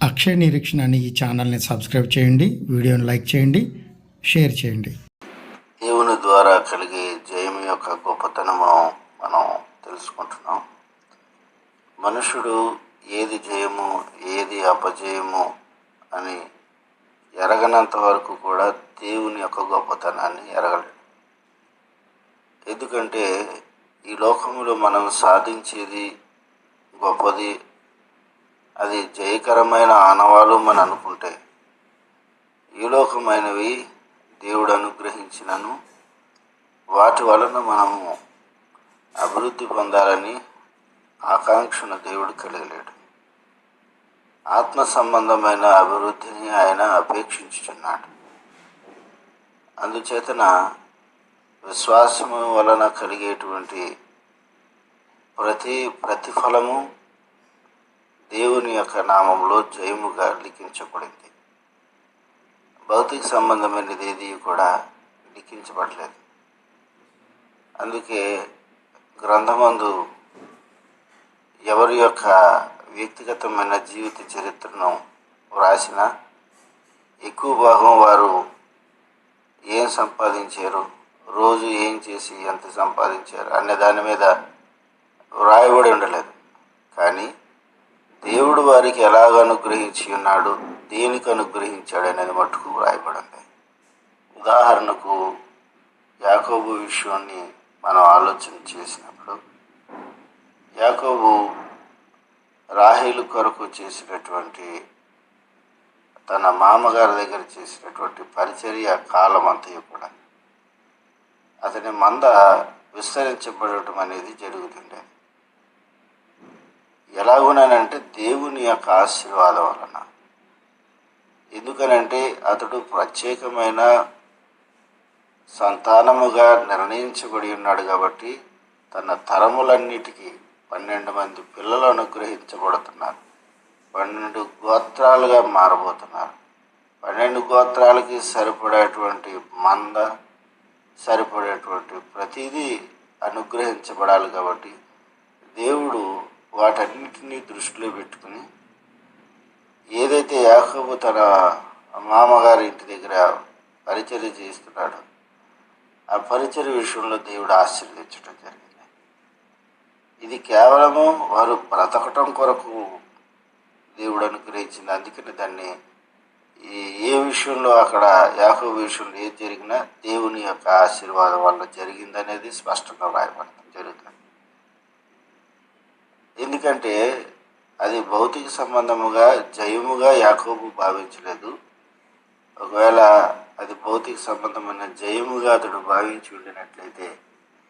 అక్షయ నిరీక్షణ అనే ఈ ఛానల్ని సబ్స్క్రైబ్ చేయండి, వీడియోని లైక్ చేయండి, షేర్ చేయండి. దేవుని ద్వారా కలిగే జయం యొక్క గొప్పతనము మనం తెలుసుకుంటున్నాం. మనుషుడు ఏది జయము ఏది అపజయము అని ఎరగనంత వరకు కూడా దేవుని యొక్క గొప్పతనాన్ని ఎరగలేడు. ఎందుకంటే ఈ లోకంలో మనం సాధించేది గొప్పది, అది జయకరమైన ఆనవాలు మనం అనుకుంటే, ఈ లోకమైనవి దేవుడు అనుగ్రహించినను వాటి వలన మనము అభివృద్ధి పొందాలని ఆకాంక్షను దేవుడు కలిగలేడు. ఆత్మ సంబంధమైన అభివృద్ధిని ఆయన అపేక్షించుచున్నాడు. అందుచేతన విశ్వాసము వలన కలిగేటువంటి ప్రతిఫలము దేవుని యొక్క నామంలో జయముగా లిఖించబడింది. భౌతిక సంబంధమైనది ఏది కూడా లిఖించబడలేదు. అందుకే గ్రంథమందు ఎవరి యొక్క వ్యక్తిగతమైన జీవిత చరిత్రను వ్రాసిన ఎక్కువ భాగం వారు ఏం సంపాదించారు, రోజు ఏం చేసి ఎంత సంపాదించారు అనే దాని మీద వ్రాయబడి ఉండలేదు. కానీ దేవుడు వారికి ఎలాగ అనుగ్రహించి ఉన్నాడు, దేనికి అనుగ్రహించాడు అనేది మట్టుకు వ్రాయబడింది. ఉదాహరణకు యాకోబు విషయాన్ని మనం ఆలోచన చేసినప్పుడు, యాకోబు రాహేలు కొరకు చేసినటువంటి తన మామగారి దగ్గర చేసినటువంటి పరిచర్య కాలం అంతయు కూడా అతని మంద విస్తరించబడటం అనేది జరుగుతుండేది. ఎలాగునంటే దేవుని యొక్క ఆశీర్వాదం వలన. ఎందుకనంటే అతడు ప్రత్యేకమైన సంతానముగా నిర్ణయించబడి ఉన్నాడు కాబట్టి తన తరములన్నిటికీ 12 మంది పిల్లలు అనుగ్రహించబడుతున్నారు. 12 గోత్రాలుగా మారబోతున్నారు. 12 గోత్రాలకి సరిపడేటువంటి మంద, సరిపడేటువంటి ప్రతిదీ అనుగ్రహించబడాలి. కాబట్టి దేవుడు వాటన్నిటినీ దృష్టిలో పెట్టుకుని ఏదైతే యాకోబు తన మామగారి ఇంటి దగ్గర పరిచర్య చేస్తున్నాడో ఆ పరిచర్య విషయంలో దేవుడు ఆశీర్వదించడం జరిగింది. ఇది కేవలము వారు బ్రతకటం కొరకు దేవుడు అనుగ్రహించింది. అందుకని దాన్ని ఏ విషయంలో అక్కడ యాకోబు విషయంలో ఏది జరిగినా దేవుని యొక్క ఆశీర్వాదం వల్ల జరిగిందనేది స్పష్టంగా రాయబడటం జరుగుతుంది. ఎందుకంటే అది భౌతిక సంబంధముగా జయముగా యాకోబు భావించలేదు. ఒకవేళ అది భౌతిక సంబంధమైన జయముగా అతడు భావించి ఉండినట్లయితే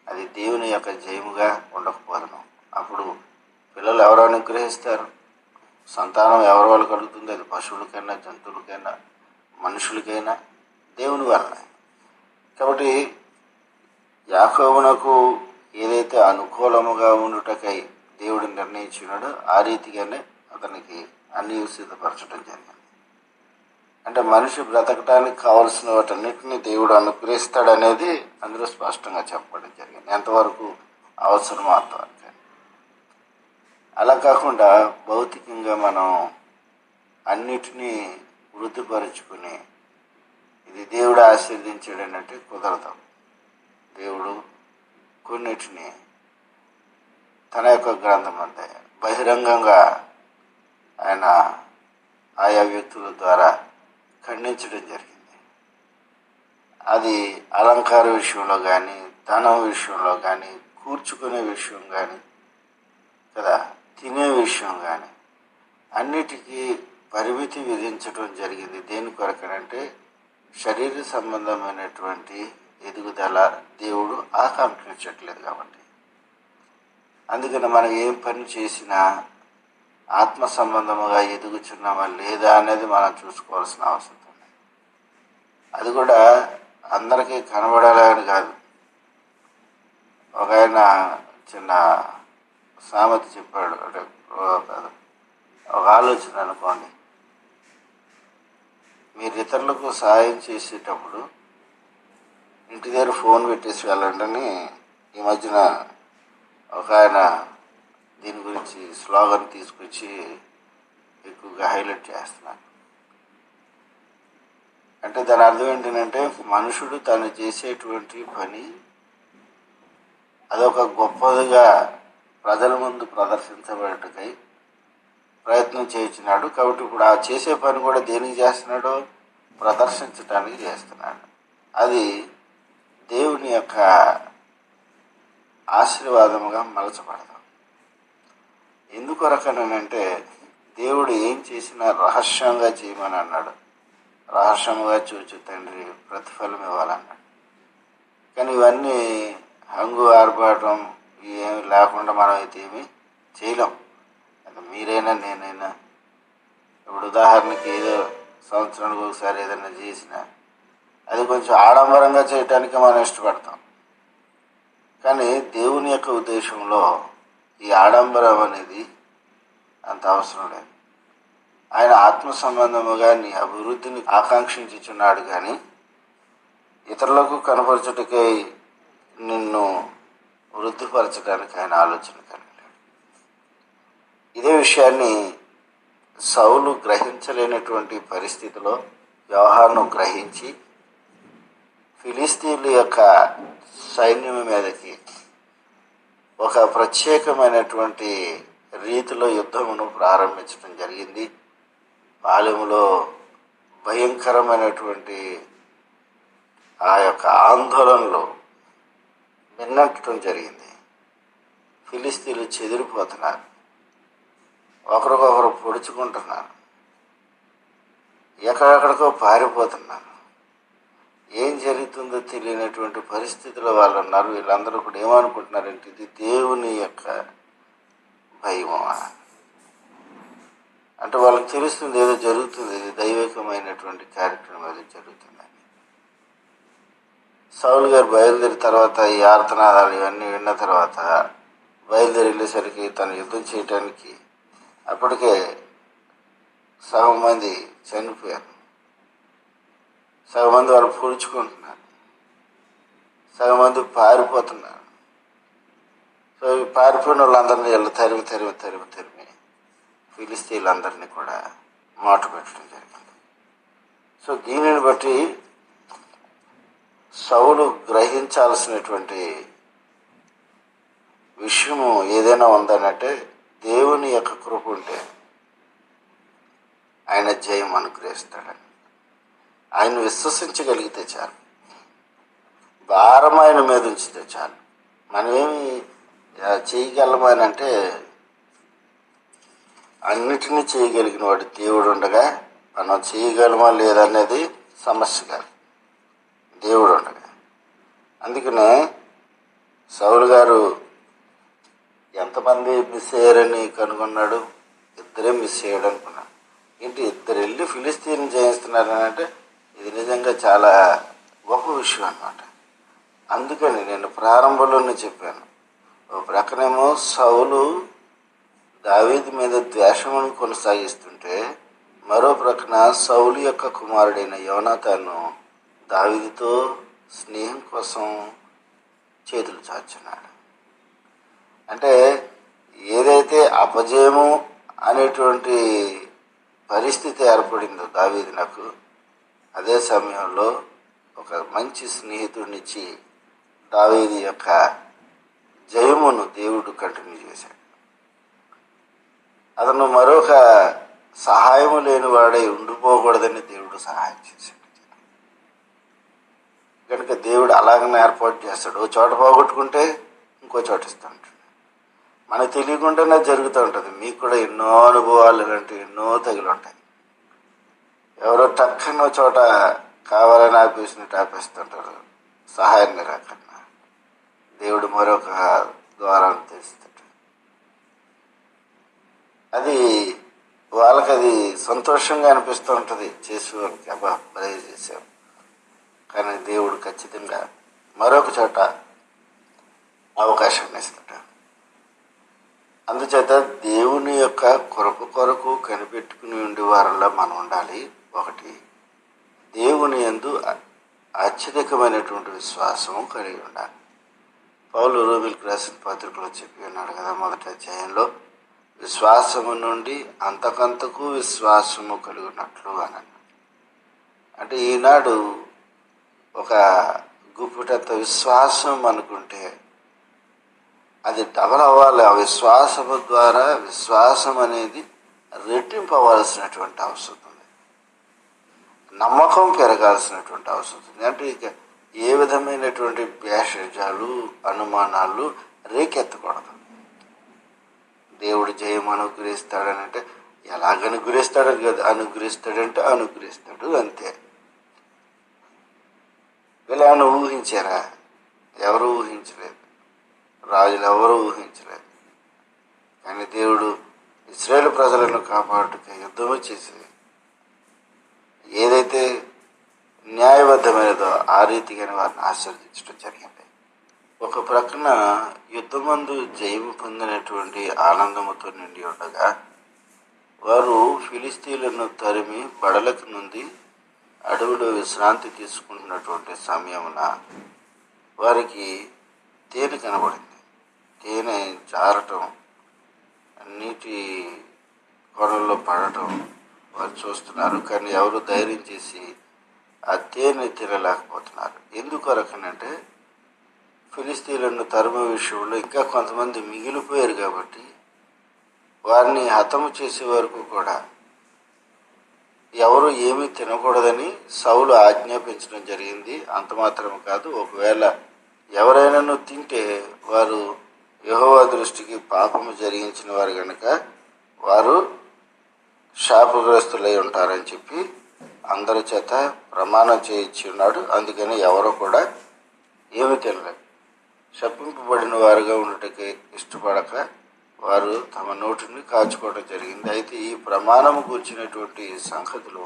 అది దేవుని యొక్క జయముగా ఉండకపోదును. అప్పుడు పిల్లలు ఎవరు అనుగ్రహిస్తారు? సంతానం ఎవరి వల్ల కలుగుతుంది? అది పశువులకైనా, జంతువులకైనా, మనుషులకైనా దేవుని వల్ల. కాబట్టి యాకోబునకు ఏదైతే అనుకూలముగా ఉండుటకై దేవుడు నిర్ణయించినాడు ఆ రీతిగానే అతనికి అన్ని సిద్ధపరచడం జరిగింది. అంటే మనిషి బ్రతకటానికి కావలసిన వాటన్నిటిని దేవుడు అనుగ్రహిస్తాడనేది అందులో స్పష్టంగా చెప్పడం జరిగింది. ఎంతవరకు అవసరమో అంతవరకు. అలా కాకుండా భౌతికంగా మనం అన్నిటినీ వృద్ధిపరుచుకుని ఇది దేవుడు ఆశీర్వదించాడనంటే కుదరదు. దేవుడు కొన్నిటిని తన యొక్క గ్రంథం అంతా బహిరంగంగా ఆయన ఆయా వ్యక్తుల ద్వారా ఖండించడం జరిగింది. అది అలంకార విషయంలో కానీ, ధనం విషయంలో కానీ, కూర్చుకునే విషయం కానీ, కదా, తినే విషయం కానీ అన్నిటికీ పరిమితి విధించడం జరిగింది. దేని కొరకనంటే శరీర సంబంధమైనటువంటి ఎదుగుదల దేవుడు ఆకాంక్షించట్లేదు కాబట్టి. అందుకని మనం ఏం పని చేసినా ఆత్మ సంబంధముగా ఎదుగుచున్నామా లేదా అనేది మనం చూసుకోవాల్సిన అవసరం ఉంది. అది కూడా అందరికీ కనబడాలని కాదు. ఒక ఆయన చిన్న సామెత చెప్పాడు, అంటే ఒక ఆలోచన అనుకోండి. మీరు ఇతరులకు సహాయం చేసేటప్పుడు ఇంటి దగ్గర ఫోన్ పెట్టేసి వెళ్ళండి అని ఈ మధ్యన ఒక ఆయన దీని గురించి స్లోగన్ తీసుకొచ్చి ఎక్కువగా హైలైట్ చేస్తున్నాను. అంటే దాని అర్థం ఏంటంటే మనుషుడు తను చేసేటువంటి పని అదొక గొప్పదిగా ప్రజల ముందు ప్రదర్శించబడటకై ప్రయత్నం చేయించినాడు. కాబట్టి ఇప్పుడు ఆ చేసే పని కూడా దేనికి చేస్తున్నాడో ప్రదర్శించడానికి చేస్తున్నాడు. అది దేవుని యొక్క ఆశీర్వాదముగా మలచబడతాం. ఎందుకొరకనంటే దేవుడు ఏం చేసినా రహస్యంగా చేయమని అన్నాడు. రహస్యంగా చూచు తండ్రి ప్రతిఫలం ఇవ్వాలన్నాడు. కానీ ఇవన్నీ హంగు ఆర్భాటం ఏమి లేకుండా మనం అయితే ఏమి చేయలేం. మీరైనా నేనైనా ఇప్పుడు ఉదాహరణకి ఏదో సంవత్సరానికి ఒకసారి ఏదైనా చేసినా అది కొంచెం ఆడంబరంగా చేయటానికి మనం ఇష్టపడతాం. కానీ దేవుని యొక్క ఉద్దేశంలో ఈ ఆడంబరం అనేది అంత అవసరం లేదు. ఆయన ఆత్మ సంబంధముగా నీ అభివృద్ధిని ఆకాంక్షించుచున్నాడు. కానీ ఇతరులకు కనపరచుటకై నిన్ను వృద్ధిపరచడానికి ఆయన ఆలోచన కలిగాడు. ఇదే విషయాన్ని సౌలు గ్రహించలేనటువంటి పరిస్థితిలో యోహాను గ్రహించి ఫిలిస్తీన్ల యొక్క సైన్యం మీదకి ఒక ప్రత్యేకమైనటువంటి రీతిలో యుద్ధమును ప్రారంభించడం జరిగింది. పాలెములో భయంకరమైనటువంటి ఆ యొక్క ఆందోళనలో విన్నట్టడం జరిగింది. ఫిలిస్తీన్లు చెదిరిపోతున్నారు, ఒకరికొకరు పొడుచుకుంటున్నారు, ఎక్కడెక్కడికో పారిపోతున్నారు. ఏం జరుగుతుందో తెలియనటువంటి పరిస్థితిలో వాళ్ళు ఉన్నారు. వీళ్ళందరూ కూడా ఏమనుకుంటున్నారంటే ఇది దేవుని యొక్క భయము. అంటే వాళ్ళకి తెలుస్తుంది ఏదో జరుగుతుంది, ఇది దైవికమైనటువంటి కార్యక్రమం ఏదో జరుగుతుందని. సౌలు గారు బయలుదేరిన తర్వాత ఈ ఆర్తనాదాలు ఇవన్నీ విన్న తర్వాత బయలుదేరి వెళ్ళేసరికి తను యుద్ధం చేయటానికి అప్పటికే సగం మంది చనిపోయారు, సగం మంది వాళ్ళు పొడుచుకుంటున్నారు, సగం మంది పారిపోతున్నారు. సో ఈ పారిపోయిన వాళ్ళందరినీ వీళ్ళు తరిమి ఫిలిస్తీన్లందరినీ కూడా మాట పెట్టడం జరిగింది. సో దీనిని బట్టి సౌలు గ్రహించాల్సినటువంటి విషయము ఏదైనా ఉందనంటే దేవుని యొక్క కృప ఉంటే ఆయన జయం అనుగ్రహిస్తాడని. ఆయన విశ్వసించగలిగితే చాలు, భారం ఆయన మీద ఉంచితే చాలు. మనమేమి చేయగలమని అంటే అన్నిటినీ చేయగలిగిన వాడు దేవుడు ఉండగా మనం చేయగలమా లేదనేది సమస్య కాదు, దేవుడు ఉండగా. అందుకనే సౌలు గారు ఎంతమంది మిస్ అయ్యారని కనుగొన్నాడు? ఇద్దరే మిస్ అయ్యాడు అనుకున్నాడు. ఏంటి ఇద్దరు వెళ్ళి ఫిలిస్తీన్ జయిస్తున్నారని అంటే ఇది నిజంగా చాలా గొప్ప విషయం అన్నమాట. అందుకని నేను ప్రారంభంలోనే చెప్పాను, ఓ ప్రక్కనేమో సౌలు దావీదు మీద ద్వేషమును కొనసాగిస్తుంటే మరో ప్రక్కన సౌలు యొక్క కుమారుడైన యోనాతాను దావీదుతో స్నేహం కోసం చేతులు చాచున్నాడు. అంటే ఏదైతే అపజయము అనేటువంటి పరిస్థితి ఏర్పడిందో దావీదునకు, అదే సమయంలో ఒక మంచి స్నేహితుడినిచ్చి దావీదు యొక్క జయమును దేవుడు కంటిన్యూ చేశాడు. అతను మరొక సహాయము లేని వాడై ఉండిపోకూడదని దేవుడు సహాయం చేశాడు. కనుక దేవుడు అలాగనే ఏర్పాటు చేస్తాడు. ఓ చోట పోగొట్టుకుంటే ఇంకో చోట ఇస్తూ ఉంటాడు. మనకు తెలియకుండానే జరుగుతూ ఉంటుంది. మీకు కూడా ఎన్నో అనుభవాలు అంటే ఎన్నో తగిలి ఉంటాయి. ఎవరో టక్కనో చోట కావాలని ఆపేసినట్టు ఆపేస్తుంటారు, సహాయం నిరాకరణ. దేవుడు మరొక ద్వారాన్ని తెస్తాడు. అది వాళ్ళకి అది సంతోషంగా అనిపిస్తూ ఉంటుంది చేసేవాళ్ళకి, అబ్బా భలే చేసాం. కానీ దేవుడు ఖచ్చితంగా మరొక చోట అవకాశాన్ని ఇస్తాడు. అందుచేత దేవుని యొక్క కొరకు కనిపెట్టుకుని ఉండే వారిలో మనం ఉండాలి. ఒకటి, దేవుని యందు అత్యధికమైనటువంటి విశ్వాసము కలిగి ఉండాలి. పౌలు రోమీయులకు రాసిన పత్రికలో చెప్పి ఉన్నాడు కదా, మొదటి అధ్యాయంలో విశ్వాసము నుండి అంతకంతకు విశ్వాసము కలుగునట్లు అని. అంటే ఈనాడు ఒక గుప్పిటంత విశ్వాసం అనుకుంటే అది డబల్ అవ్వాలి. ఆ విశ్వాసము ద్వారా విశ్వాసం అనేది రెట్టింపు అవ్వాల్సినటువంటి అవసరం ఉంది. నమ్మకం పెరగాల్సినటువంటి అవసరం ఉంది. అంటే ఇక ఏ విధమైనటువంటి భేషజాలు అనుమానాలు రేకెత్తకూడదు. దేవుడు జయం అనుగ్రహిస్తాడని అంటే ఎలాగ అనుగ్రహిస్తాడని కదా, అనుగ్రహిస్తాడంటే అనుగ్రహిస్తాడు అంతే. ఇలా ఊహించారా? ఎవరు ఊహించలేదు, రాజులు ఎవరు ఊహించలేదు. కానీ దేవుడు ఇశ్రాయేలు ప్రజలను కాపాడుటకు యుద్ధము చేసి ఏదైతే న్యాయబద్ధమైనదో ఆ రీతిగానే వారిని ఆశీర్వదించడం జరిగింది. ఒక ప్రక్కన యుద్ధమందు జయము పొందినటువంటి ఆనందముతో నిండి ఉండగా వారు ఫిలిస్తీన్లను తరిమి బడలకు నుండి అడవిలో విశ్రాంతి తీసుకుంటున్నటువంటి సమయమున వారికి తేనె కనబడింది. తేనె జారటం, నీటి కొనల్లో పడటం వారు చూస్తున్నారు. కానీ ఎవరు ధైర్యం చేసి ఆ తేనె తినలేకపోతున్నారు. ఎందుకొరకనంటే ఫిలిస్తీన్లను తరుమ విషయంలో ఇంకా కొంతమంది మిగిలిపోయారు కాబట్టి వారిని హతము చేసే వరకు కూడా ఎవరు ఏమీ తినకూడదని సౌలు ఆజ్ఞాపించడం జరిగింది. అంత మాత్రం కాదు, ఒకవేళ ఎవరైనాను తింటే వారు యెహోవా దృష్టికి పాపము జరిగించిన వారు కనుక వారు శాపగ్రస్తులై ఉంటారని చెప్పి అందరి చేత ప్రమాణం చేయించి ఉన్నాడు. అందుకని ఎవరు కూడా ఏమి తినలేదు. శపింపబడిన వారుగా ఉండటಕ್ಕೆ ఇష్టపడక వారు తమ నోటిని కాచుకోవడం జరిగింది. అయితే ఈ ప్రమాణము కూర్చున్నటువంటి సంగతులు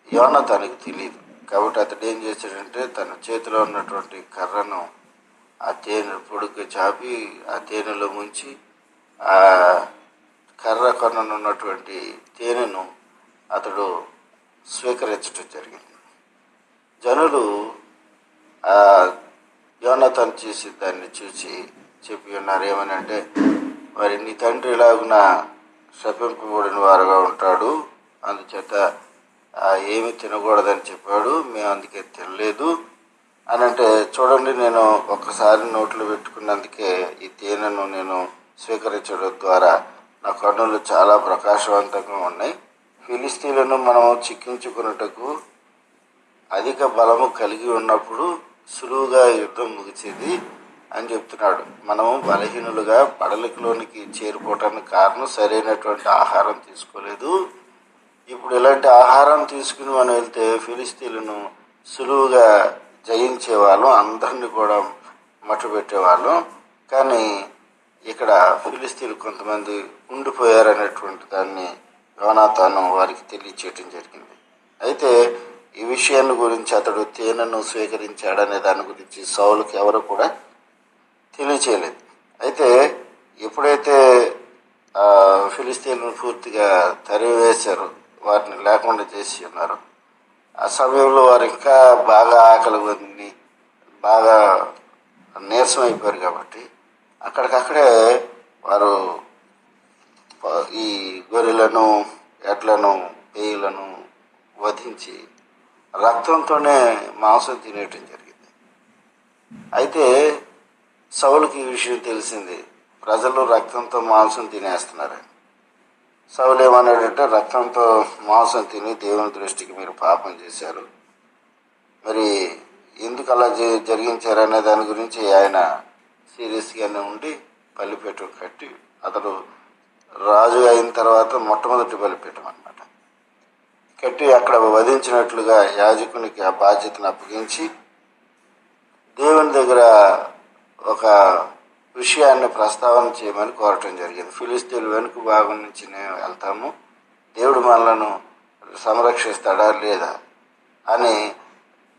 యోనాతానుకు తెలియదు. కాబట్టి అతడు ఏం చేశాడంటే తన చేతిలో ఉన్నటువంటి కర్రను ఆ తేనె పొడుగు చాపి ఆ తేనెలో ముంచి ఆ కర్ర కొననున్నటువంటి తేనెను అతడు స్వీకరించడం జరిగింది. జనులు ఆ యోనాతాను చేసి దాన్ని చూసి చెప్పి ఉన్నారు ఏమని అంటే, మరి నీ తండ్రి ఇలాగున శపింపబడిన వారుగా ఉంటాడు, అందుచేత ఏమి తినకూడదని చెప్పాడు, మేము అందుకే తినలేదు అని అంటే, చూడండి నేను ఒక్కసారి నోట్లో పెట్టుకున్నందుకే ఈ తేనెను నేను స్వీకరించడం ద్వారా నా కన్నులు చాలా ప్రకాశవంతంగా ఉన్నాయి. ఫిలిస్తీన్లను మనం చిక్కించుకున్నటకు అధిక బలము కలిగి ఉన్నప్పుడు సులువుగా యుద్ధం ముగిసేది అని చెప్తున్నాడు. మనము బలహీనులుగా పడలికలోనికి చేరిపోవటానికి కారణం సరైనటువంటి ఆహారం తీసుకోలేదు. ఇప్పుడు ఇలాంటి ఆహారం తీసుకుని మనం వెళ్తే ఫిలిస్తీన్లను సులువుగా జయించేవాళ్ళం, అందరినీ కూడా మట్టుబెట్టేవాళ్ళం. కానీ ఇక్కడ ఫిలిస్తీన్లు కొంతమంది ఉండిపోయారనేటువంటి దాన్ని యోనాతాను వారికి తెలియచేయటం జరిగింది. అయితే ఈ విషయాన్ని గురించి అతడు తేనెను స్వీకరించాడనే దాని గురించి సౌలుకి ఎవరు కూడా తెలియచేయలేదు. అయితే ఎప్పుడైతే ఫిలిస్తీన్లను పూర్తిగా తరివేశారు, వారిని లేకుండా చేసి ఉన్నారు, ఆ సమయంలో వారు ఇంకా బాగా ఆకలి పొంది బాగా నీరసం అయిపోయారు. కాబట్టి అక్కడికక్కడే వారు ఈ గొర్రెలను, ఎడ్లను, పేయులను వధించి రక్తంతోనే మాంసం తినేయటం జరిగింది. అయితే సౌలుకి ఈ విషయం తెలిసింది, ప్రజలు రక్తంతో మాంసం తినేస్తున్నారని. సౌలు ఏమన్నాడంటే, రక్తంతో మాంసం తిని దేవుని దృష్టికి మీరు పాపం చేశారు, మరి ఎందుకు అలా జరిగించారనే దాని గురించి ఆయన సీరియస్గానే ఉండి బలిపీఠం కట్టి, అతడు రాజు అయిన తర్వాత మొట్టమొదటి బలిపీఠం అన్నమాట కట్టి అక్కడ వధించినట్లుగా యాజకునికి ఆ బాధ్యతను అప్పగించి దేవుని దగ్గర ఒక విషయాన్ని ప్రస్తావన చేయమని కోరటం జరిగింది. ఫిలిస్తీన్లు వెనుక భాగం నుంచి మేము వెళ్తాము, దేవుడు మనలను సంరక్షిస్తాడా లేదా అని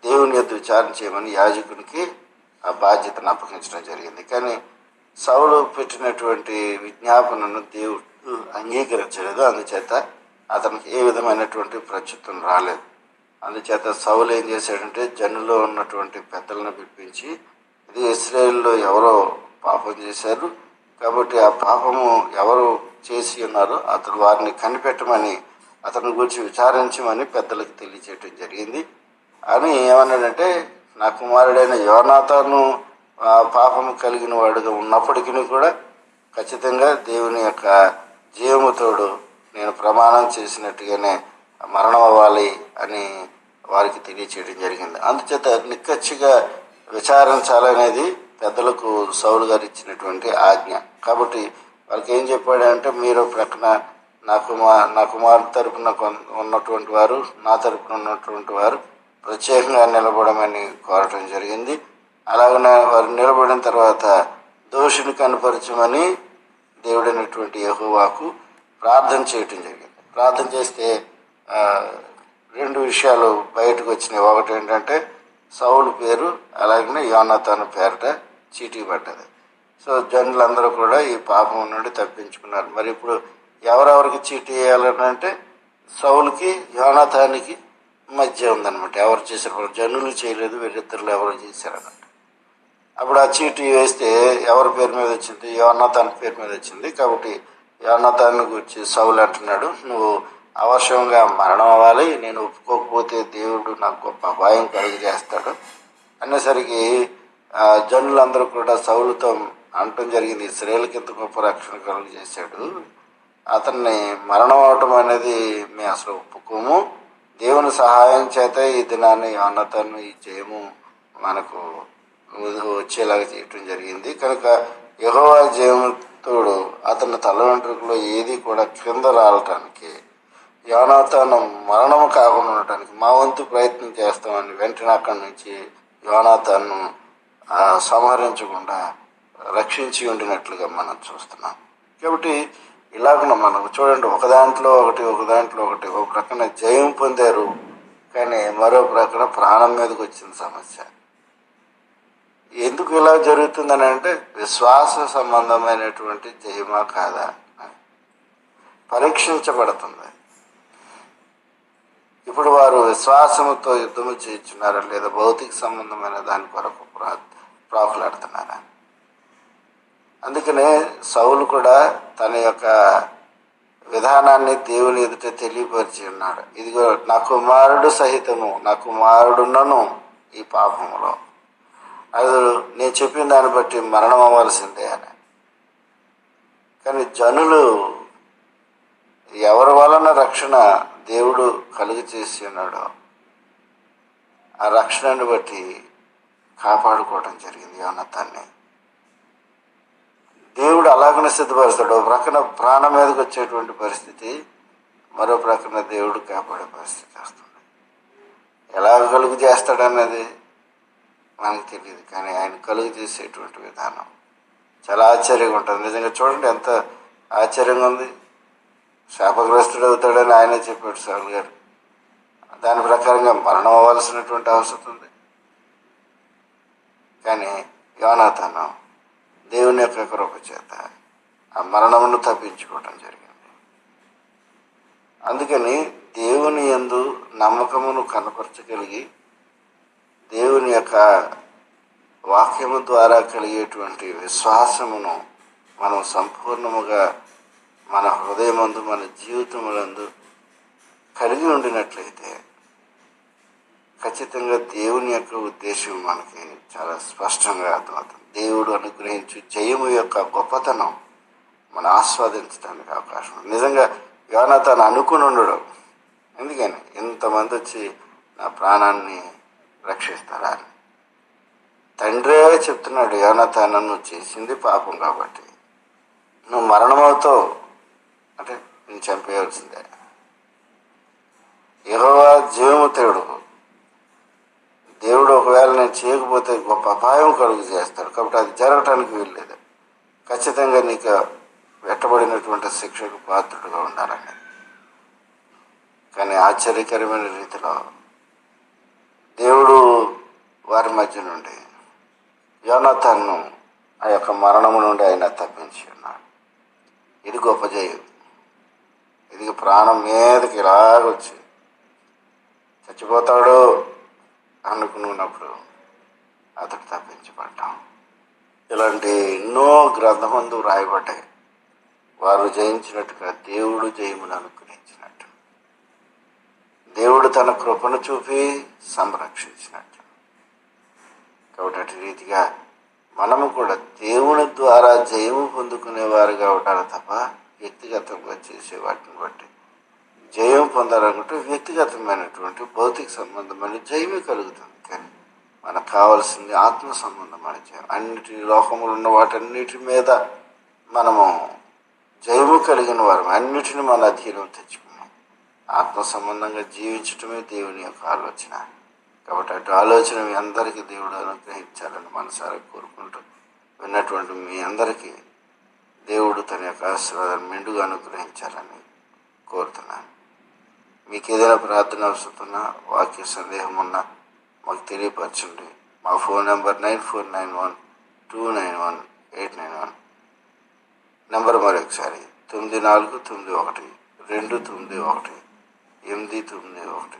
దేవుని యొద్ద విచారణ చేయమని యాజకునికి ఆ బాధ్యతను అప్పగించడం జరిగింది. కానీ సౌలు పెట్టినటువంటి విజ్ఞాపనను దేవుడు అంగీకరించలేదు. అందుచేత అతనికి ఏ విధమైనటువంటి ప్రత్యుత్తరం రాలేదు. అందుచేత సౌలు ఏం చేశాడంటే జనులో ఉన్నటువంటి పెద్దలను పిలిపించి, ఇది ఇశ్రాయేల్లో ఎవరో పాపం చేశారు కాబట్టి ఆ పాపము ఎవరు చేసి ఉన్నారో అతను వారిని కనిపెట్టమని అతని గురించి విచారించమని పెద్దలకు తెలియచేయటం జరిగింది. అని ఏమన్నాడంటే, నా కుమారుడైన యోనాతాను పాపము కలిగిన వాడుగా ఉన్నప్పటికీ కూడా ఖచ్చితంగా దేవుని యొక్క జీవముతోడు నేను ప్రమాణం చేసినట్టుగానే మరణం అవ్వాలి అని వారికి తెలియచేయడం జరిగింది. అందుచేత నిక్కచ్చిగా విచారించాలనేది పెద్దలకు సౌలు గారు ఇచ్చినటువంటి ఆజ్ఞ. కాబట్టి వాళ్ళకి ఏం చెప్పాడంటే, మీరు ప్రక్కన నా కుమారు తరపున ఉన్నటువంటి వారు, నా తరపున ఉన్నటువంటి వారు ప్రత్యేకంగా నిలబడమని కోరటం జరిగింది. అలాగనే వారు నిలబడిన తర్వాత దోషిని కనపరచమని దేవుడైనటువంటి యెహోవాకు ప్రార్థన చేయటం జరిగింది. ప్రార్థన చేస్తే రెండు విషయాలు బయటకు వచ్చినాయి. ఒకటి ఏంటంటే, సౌలు పేరు అలాగనే యోనాతాను పేరట చీటీ పడ్డది. సో జనులందరూ కూడా ఈ పాపం నుండి తప్పించుకున్నారు. మరి ఇప్పుడు ఎవరెవరికి చీటీ వేయాలని అంటే, సౌలుకి యోనాతానికి మధ్య ఉందన్నమాట. ఎవరు చేశారు? జనులు చేయలేదు, వీరిద్దరు ఎవరు చేశారన్నమాట. అప్పుడు ఆ చీటీ వేస్తే ఎవరి పేరు మీద వచ్చింది? యోనాతాను పేరు మీద వచ్చింది. కాబట్టి యోనాతాను గురించి సౌలు అంటున్నాడు, నువ్వు అవశ్యంగా మరణం అవ్వాలి, నేను ఒప్పుకోకపోతే దేవుడు నాకు గొప్ప అపాయం కలుగు చేస్తాడు అనేసరికి జనులందరూ కూడా సౌలుతో అనటం జరిగింది, ఇశ్రాయేలుకి ఇంత గొప్ప రక్షణ కలుగు చేశాడు, అతన్ని మరణం అవటం అనేది మేము అసలు ఒప్పుకోము, దేవుని సహాయం చేత ఈ దినాన్ని యోనాతాను ఈ జయము మనకు వచ్చేలాగా చేయటం జరిగింది. కనుక యెహోవా జయముతోడు అతని తల వెంట్రుకలో ఏది కూడా క్రింద రాలటానికి, యోనాతాను మరణము కాకుండా ఉండటానికి మా వంతు ప్రయత్నం చేస్తామని వెంటనే అక్కడి నుంచి యోనాతాను సంహరించకుండా రక్షించి ఉండినట్లుగా మనం చూస్తున్నాం. కాబట్టి ఇలాగ మనకు చూడండి, ఒక దాంట్లో ఒకటి ఒక ప్రక్కన జయం పొందారు, కానీ మరో ప్రక్కన ప్రాణం మీదకి వచ్చిన సమస్య. ఎందుకు ఇలా జరుగుతుందని అంటే, విశ్వాస సంబంధమైనటువంటి జయమా కాదా పరీక్షించబడుతుంది. ఇప్పుడు వారు విశ్వాసముతో యుద్ధము చేయించున్నారా లేదా భౌతిక సంబంధమైన దాని కొరకు ప్రాకులాడుతున్నారా? అందుకనే సౌలు కూడా తన యొక్క విధానాన్ని దేవుని ఎదుట తెలియపరిచి ఉన్నాడు. ఇదిగో నా కుమారుడు సహితము, నా కుమారుడున్నను ఈ పాపములో, అది నేను చెప్పిన దాన్ని బట్టి మరణం అవ్వాల్సిందే అని. కానీ జనులు ఎవరి వలన రక్షణ దేవుడు కలుగు చేసి ఉన్నాడో ఆ రక్షణను బట్టి కాపాడుకోవడం జరిగింది యోనాతాన్ని. దేవుడు అలాగనే సిద్ధపరుస్తాడు. ఒక ప్రక్కన ప్రాణం మీదకి వచ్చేటువంటి పరిస్థితి, మరో ప్రక్కన దేవుడు కాపాడే పరిస్థితి వస్తుంది. ఎలా కలుగు చేస్తాడన్నది మనకు తెలియదు, కానీ ఆయన కలుగు చేసేటువంటి విధానం చాలా ఆశ్చర్యంగా ఉంటుంది. నిజంగా చూడండి ఎంత ఆశ్చర్యంగా ఉంది. శాపగ్రస్తుడు అవుతాడని ఆయనే చెప్పాడు సౌలు గారు. దాని ప్రకారంగా మరణం అవ్వాల్సినటువంటి అవసరం ఉంది. కానీ యోనాతాను దేవుని యొక్క కృప చేత ఆ మరణమును తప్పించుకోవటం జరిగింది. అందుకని దేవుని యందు నమ్మకమును కనపరచగలిగి, దేవుని యొక్క వాక్యము ద్వారా కలిగేటువంటి విశ్వాసమును మనం సంపూర్ణముగా మన హృదయమందు, మన జీవితములందు కలిగి ఉండినట్లయితే ఖచ్చితంగా దేవుని యొక్క ఉద్దేశం మనకి చాలా స్పష్టంగా అర్థమవుతుంది. దేవుడు అనుగ్రహించు జయము యొక్క గొప్పతనం మనం ఆస్వాదించడానికి అవకాశం ఉంది. నిజంగా యోనాతాను అనుకుని ఉండడు, ఎందుకని ఇంతమంది వచ్చి నా ప్రాణాన్ని రక్షిస్తారా అని. తండ్రే చెప్తున్నాడు, యోనాతాను నువ్వు చేసింది పాపం కాబట్టి నువ్వు మరణమవుతావు, అంటే నేను చంపేయాల్సిందే. యెహోవా జీవముతోడు, దేవుడు ఒకవేళ నేను చేయకపోతే గొప్ప అపాయం కలుగు చేస్తాడు, కాబట్టి అది జరగటానికి వీల్లేదు. ఖచ్చితంగా నీకు వెట్టబడినటువంటి శిక్షకు పాత్రుడుగా ఉండాలని. కానీ ఆశ్చర్యకరమైన రీతిలో దేవుడు వారి మధ్య నుండి యోనాతాను ఆ యొక్క మరణము నుండి ఆయన తప్పించి ఉన్నాడు. ఇది గొప్ప జయం. ఇది ప్రాణం మీదకి ఇలాగొచ్చి చచ్చిపోతాడు అనుకున్నప్పుడు అతడు తప్పించబడ్డాం. ఇలాంటి ఎన్నో గ్రంథమందు వ్రాయబడ్డాయి. వారు జయించినట్టుగా దేవుడు జయమును అనుగ్రహించినట్టు, దేవుడు తన కృపను చూపి సంరక్షించినట్టు. కాబట్టి అటు రీతిగా మనము కూడా దేవుని ద్వారా జయము పొందుకునేవారుగా ఉండాలి తప్ప వ్యక్తిగతంగా చేసే వాటిని బట్టి జయం పొందాలనుకుంటే వ్యక్తిగతమైనటువంటి భౌతిక సంబంధమైన జయమే కలుగుతుంది. కానీ మనకు కావాల్సింది ఆత్మ సంబంధమైన జయం. అన్నిటి లోకములు ఉన్న వాటన్నిటి మీద మనము జయము కలిగిన వారు, అన్నిటిని మన అధీనం తెచ్చుకున్నాం. ఆత్మ సంబంధంగా జీవించటమే దేవుని యొక్క ఆలోచన. కాబట్టి అటు ఆలోచన మీ అందరికీ దేవుడు అనుగ్రహించాలని మనసారా కోరుకుంటూ, విన్నటువంటి మీ అందరికీ దేవుడు తన యొక్క ఆశీర్వాదాన్ని మెండుగా అనుగ్రహించాలని కోరుతున్నాను. మీకు ఏదైనా ప్రార్థన అవసరం ఉన్నా, వాక్య సందేహం ఉన్నా మాకు తెలియపరచండి. మా ఫోన్ నెంబర్ 9491291891. నెంబర్ మరొకసారి 9491 291 891.